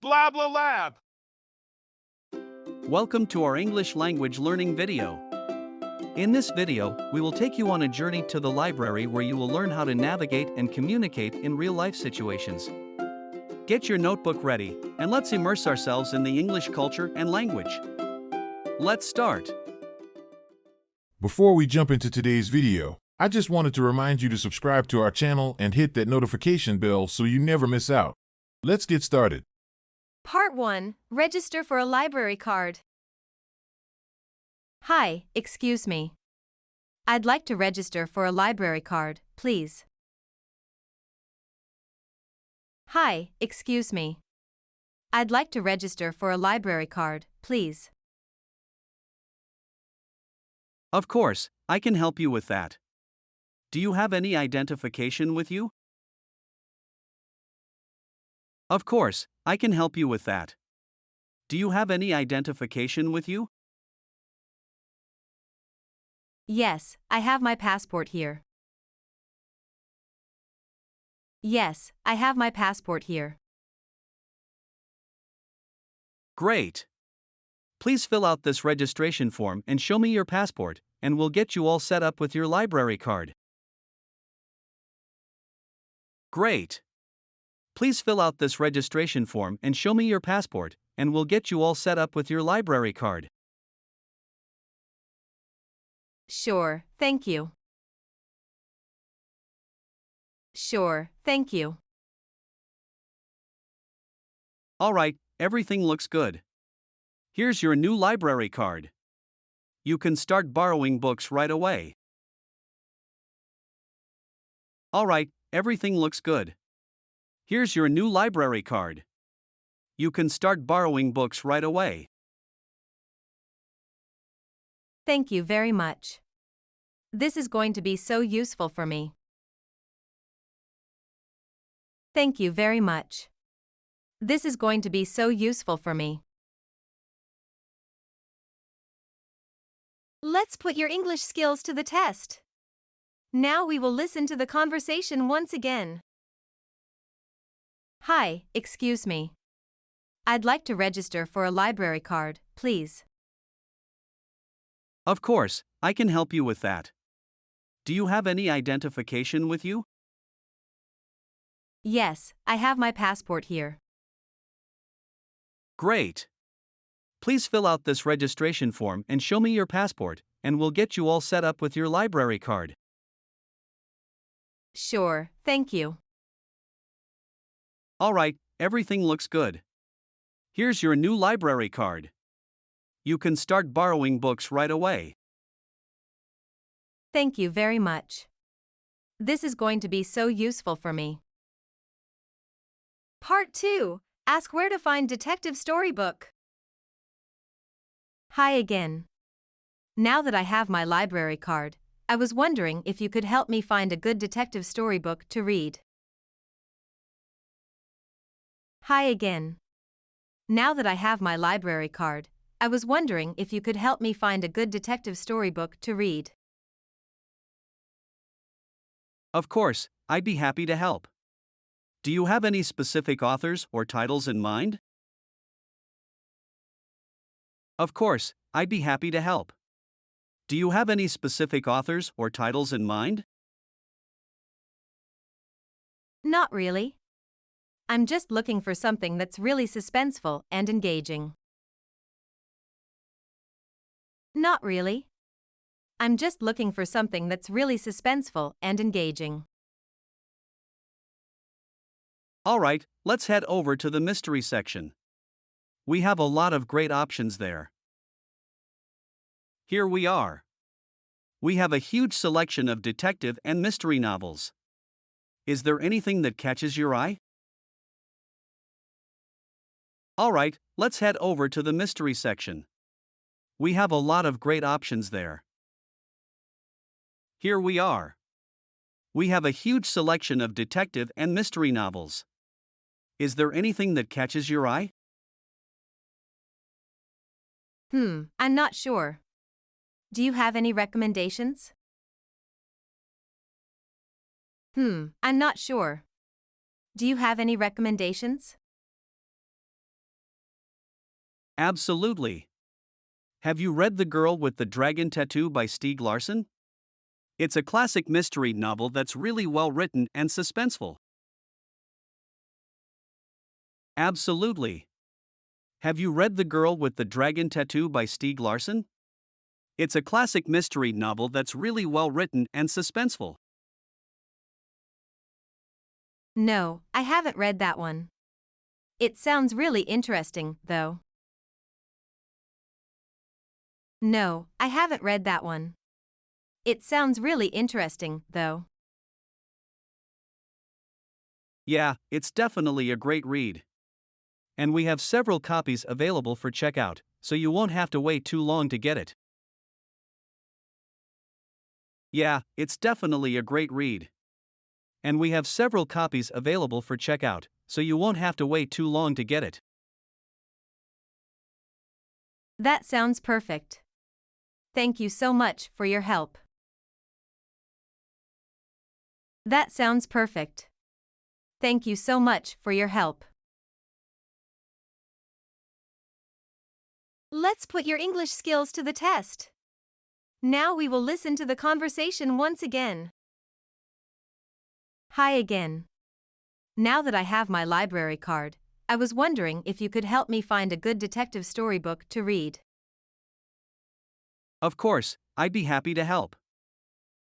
BlaBla LAB. Welcome to our English language learning video. In this video, we will take you on a journey to the library where you will learn how to navigate and communicate in real-life situations. Get your notebook ready, and let's immerse ourselves in the English culture and language. Let's start. Before we jump into today's video, I just wanted to remind you to subscribe to our channel and hit that notification bell so you never miss out. Let's get started. Part 1. Register for a library card. Hi, excuse me. I'd like to register for a library card, please. Hi, excuse me. I'd like to register for a library card, please. Of course, I can help you with that. Do you have any identification with you? Of course, I can help you with that. Do you have any identification with you? Yes, I have my passport here. Yes, I have my passport here. Great. Please fill out this registration form and show me your passport, and we'll get you all set up with your library card. Great. Please fill out this registration form and show me your passport, and we'll get you all set up with your library card. Sure, thank you. Sure, thank you. Alright, everything looks good. Here's your new library card. You can start borrowing books right away. Alright, everything looks good. Here's your new library card. You can start borrowing books right away. Thank you very much. This is going to be so useful for me. Thank you very much. This is going to be so useful for me. Let's put your English skills to the test. Now we will listen to the conversation once again. Hi, excuse me. I'd like to register for a library card, please. Of course, I can help you with that. Do you have any identification with you? Yes, I have my passport here. Great. Please fill out this registration form and show me your passport, and we'll get you all set up with your library card. Sure, thank you. Alright, everything looks good. Here's your new library card. You can start borrowing books right away. Thank you very much. This is going to be so useful for me. Part 2. Ask where to find detective storybook. Hi again. Now that I have my library card, I was wondering if you could help me find a good detective storybook to read. Hi again. Now that I have my library card, I was wondering if you could help me find a good detective storybook to read. Of course, I'd be happy to help. Do you have any specific authors or titles in mind? Of course, I'd be happy to help. Do you have any specific authors or titles in mind? Not really. I'm just looking for something that's really suspenseful and engaging. Not really. I'm just looking for something that's really suspenseful and engaging. Alright, let's head over to the mystery section. We have a lot of great options there. Here we are. We have a huge selection of detective and mystery novels. Is there anything that catches your eye? Alright, let's head over to the mystery section. We have a lot of great options there. Here we are. We have a huge selection of detective and mystery novels. Is there anything that catches your eye? I'm not sure. Do you have any recommendations? I'm not sure. Do you have any recommendations? Absolutely. Have you read The Girl with the Dragon Tattoo by Stieg Larsson? It's a classic mystery novel that's really well written and suspenseful. Absolutely. Have you read The Girl with the Dragon Tattoo by Stieg Larsson? It's a classic mystery novel that's really well written and suspenseful. No, I haven't read that one. It sounds really interesting, though. No, I haven't read that one. It sounds really interesting, though. Yeah, it's definitely a great read. And we have several copies available for checkout, so you won't have to wait too long to get it. Yeah, it's definitely a great read. And we have several copies available for checkout, so you won't have to wait too long to get it. That sounds perfect. Thank you so much for your help. That sounds perfect. Thank you so much for your help. Let's put your English skills to the test. Now we will listen to the conversation once again. Hi again. Now that I have my library card, I was wondering if you could help me find a good detective storybook to read. Of course, I'd be happy to help.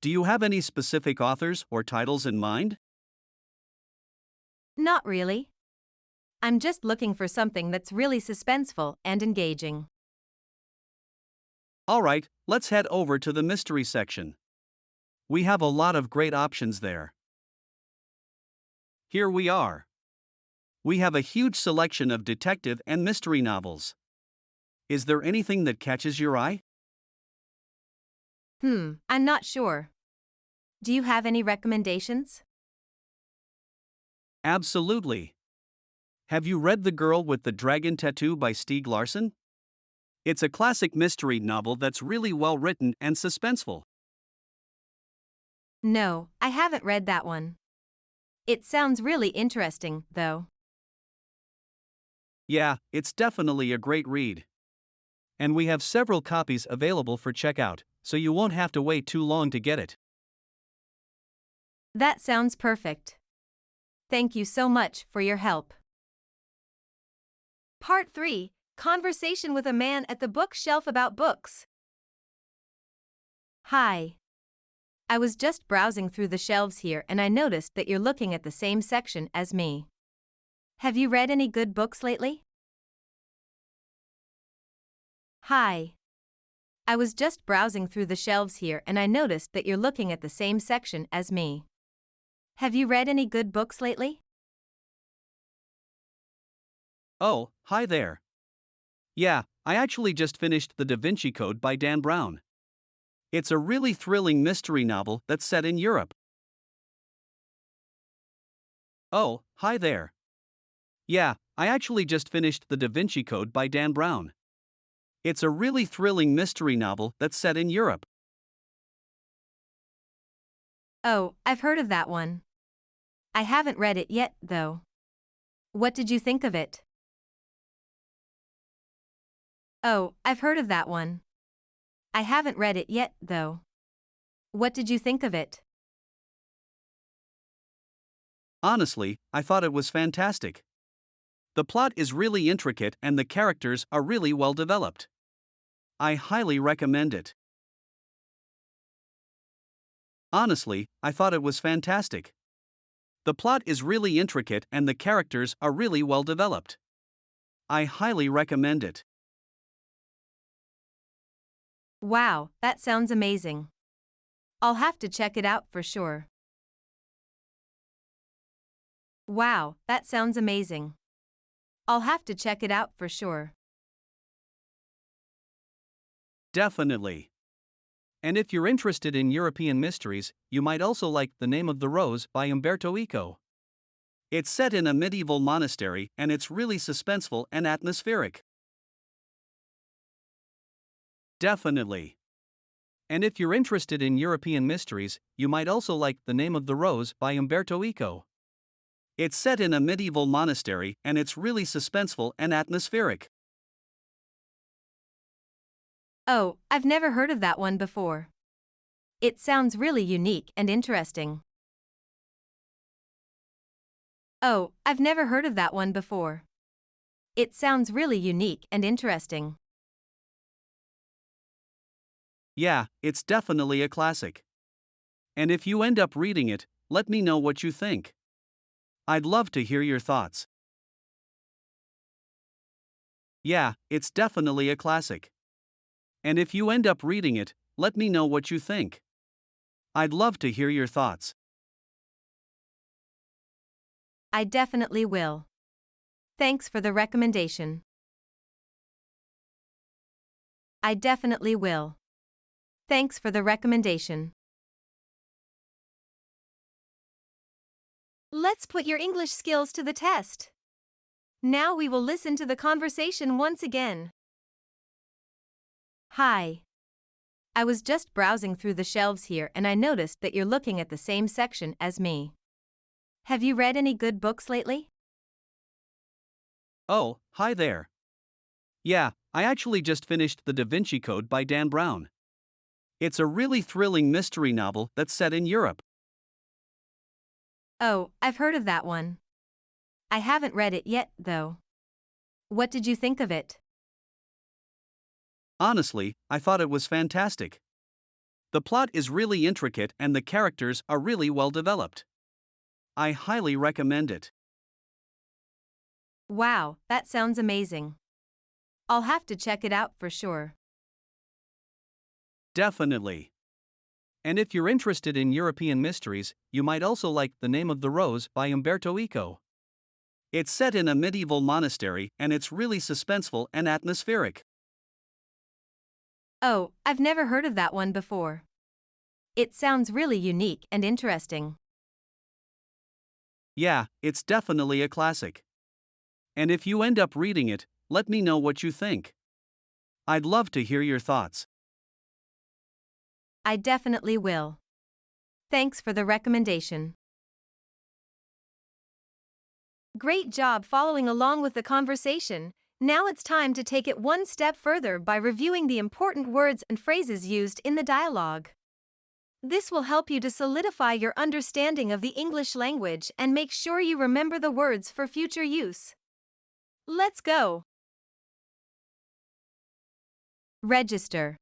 Do you have any specific authors or titles in mind? Not really. I'm just looking for something that's really suspenseful and engaging. Alright, let's head over to the mystery section. We have a lot of great options there. Here we are. We have a huge selection of detective and mystery novels. Is there anything that catches your eye? I'm not sure. Do you have any recommendations? Absolutely. Have you read The Girl with the Dragon Tattoo by Stieg Larsson? It's a classic mystery novel that's really well written and suspenseful. No, I haven't read that one. It sounds really interesting, though. Yeah, it's definitely a great read. And we have several copies available for checkout, so you won't have to wait too long to get it. That sounds perfect. Thank you so much for your help. Part 3: Conversation with a Man at the Bookshelf About Books. Hi. I was just browsing through the shelves here and I noticed that you're looking at the same section as me. Have you read any good books lately? Hi. I was just browsing through the shelves here and I noticed that you're looking at the same section as me. Have you read any good books lately? Oh, hi there. Yeah, I actually just finished The Da Vinci Code by Dan Brown. It's a really thrilling mystery novel that's set in Europe. Oh, hi there. Yeah, I actually just finished The Da Vinci Code by Dan Brown. It's a really thrilling mystery novel that's set in Europe. Oh, I've heard of that one. I haven't read it yet, though. What did you think of it? Oh, I've heard of that one. I haven't read it yet, though. What did you think of it? Honestly, I thought it was fantastic. The plot is really intricate and the characters are really well developed. I highly recommend it. Honestly, I thought it was fantastic. The plot is really intricate and the characters are really well developed. I highly recommend it. Wow, that sounds amazing. I'll have to check it out for sure. Wow, that sounds amazing. I'll have to check it out for sure. Definitely. And if you're interested in European mysteries, you might also like The Name of the Rose by Umberto Eco. It's set in a medieval monastery and it's really suspenseful and atmospheric. Definitely. And if you're interested in European mysteries, you might also like The Name of the Rose by Umberto Eco. It's set in a medieval monastery and it's really suspenseful and atmospheric. Oh, I've never heard of that one before. It sounds really unique and interesting. Oh, I've never heard of that one before. It sounds really unique and interesting. Yeah, it's definitely a classic. And if you end up reading it, let me know what you think. I'd love to hear your thoughts. Yeah, it's definitely a classic. And if you end up reading it, let me know what you think. I'd love to hear your thoughts. I definitely will. Thanks for the recommendation. I definitely will. Thanks for the recommendation. Let's put your English skills to the test. Now we will listen to the conversation once again. Hi. I was just browsing through the shelves here and I noticed that you're looking at the same section as me. Have you read any good books lately? Oh, hi there. Yeah, I actually just finished The Da Vinci Code by Dan Brown. It's a really thrilling mystery novel that's set in Europe. Oh, I've heard of that one. I haven't read it yet, though. What did you think of it? Honestly, I thought it was fantastic. The plot is really intricate and the characters are really well developed. I highly recommend it. Wow, that sounds amazing. I'll have to check it out for sure. Definitely. And if you're interested in European mysteries, you might also like The Name of the Rose by Umberto Eco. It's set in a medieval monastery and it's really suspenseful and atmospheric. Oh, I've never heard of that one before. It sounds really unique and interesting. Yeah, it's definitely a classic. And if you end up reading it, let me know what you think. I'd love to hear your thoughts. I definitely will. Thanks for the recommendation. Great job following along with the conversation. Now it's time to take it one step further by reviewing the important words and phrases used in the dialogue. This will help you to solidify your understanding of the English language and make sure you remember the words for future use. Let's go. Register.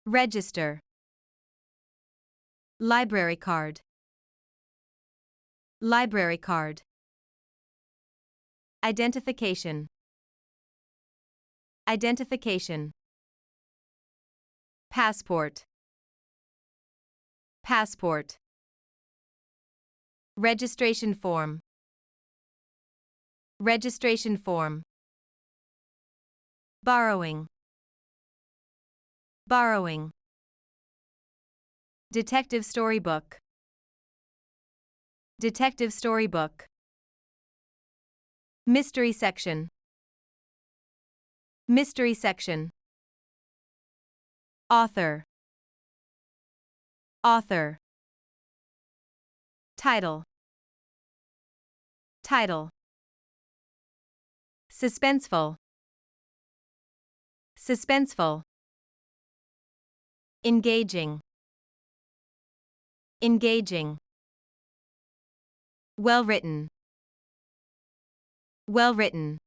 Register. Library card. Library card. Identification. Identification. Passport. Passport. Registration form. Registration form. Borrowing. Borrowing. Detective storybook. Detective storybook. Mystery section. Mystery section. Author. Author. Title. Title. Suspenseful. Suspenseful. Engaging. Engaging. Well written. Well written.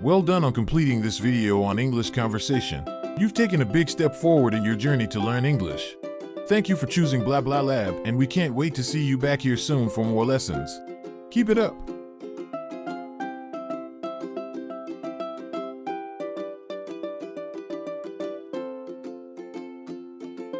Well done on completing this video on English conversation. You've taken a big step forward in your journey to learn English. Thank you for choosing BlaBla LAB, and we can't wait to see you back here soon for more lessons. Keep it up.